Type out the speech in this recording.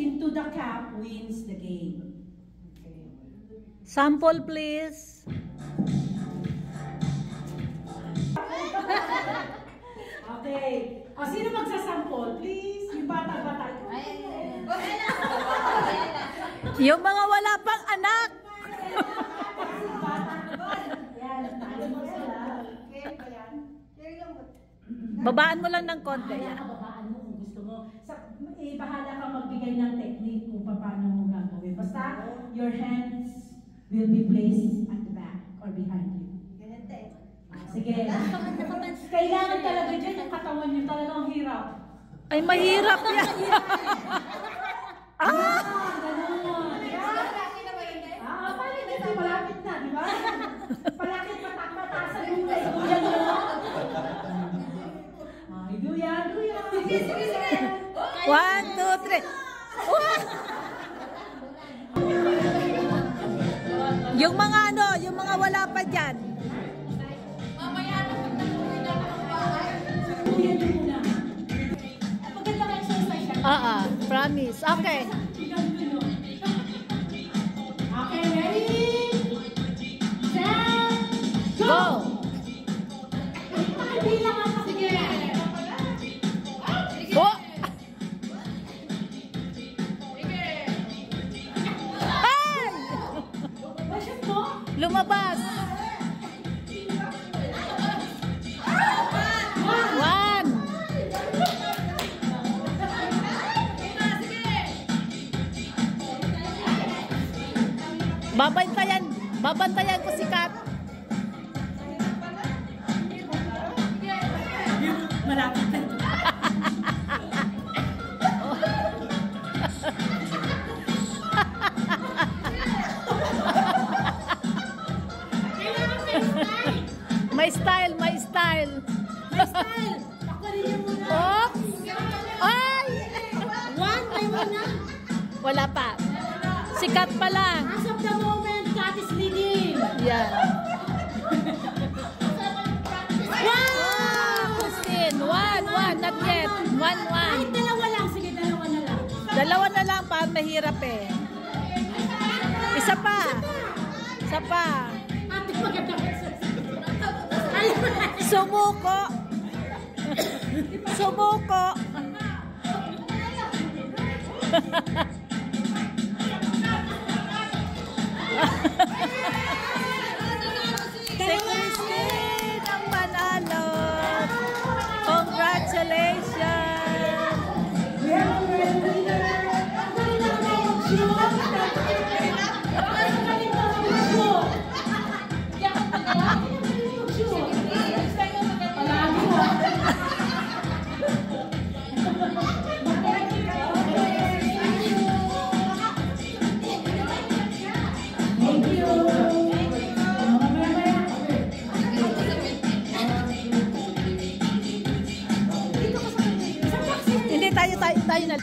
into the cap wins the game. Okay. Sample, please. Okay. Sino magsasample? Please. Yung bata-bata. Yung mga wala pang anak. Babaan mo lang ng konti. Babaan mo kung gusto mo. Bahala kang magbigay ng technique kung paano mo gagawin. Basta, your hands will be placed at the back or behind you. Sige. Kailangan talaga dyan yung katawan nyo talagang hirap. Ay, mahirap yan. Ganun. Parang hindi, malapit na, di ba? Palakit matak-matasan yung kaibuyan nyo. Ay, duyan. Sige. 1, 2, 3. Yung mga yung mga wala pa dyan. Promise. Okay. Okay, ready? Set, go! Bilang ako. Sige. Oh! Ay! Basyot mo? Lumabas. 1. Babantayan ko si Kat. Malapit na. May style. Ako rin yung muna. Oh! Ay! 1 by 1 na. Wala pa. Si Kat pa lang. As of the moment, Kat is leading. Yeah. Wow! Christine, 1, not yet. 1. Kahit dalawa lang. Sige, dalawa na lang. Dalawa na lang pa, mahirap eh. Isa pa. Ate, maganda. Sumuko. Si Christine ang panalo. Congratulations. We have a great winner. Ang galing na mag-shoot. Hindi tayo na.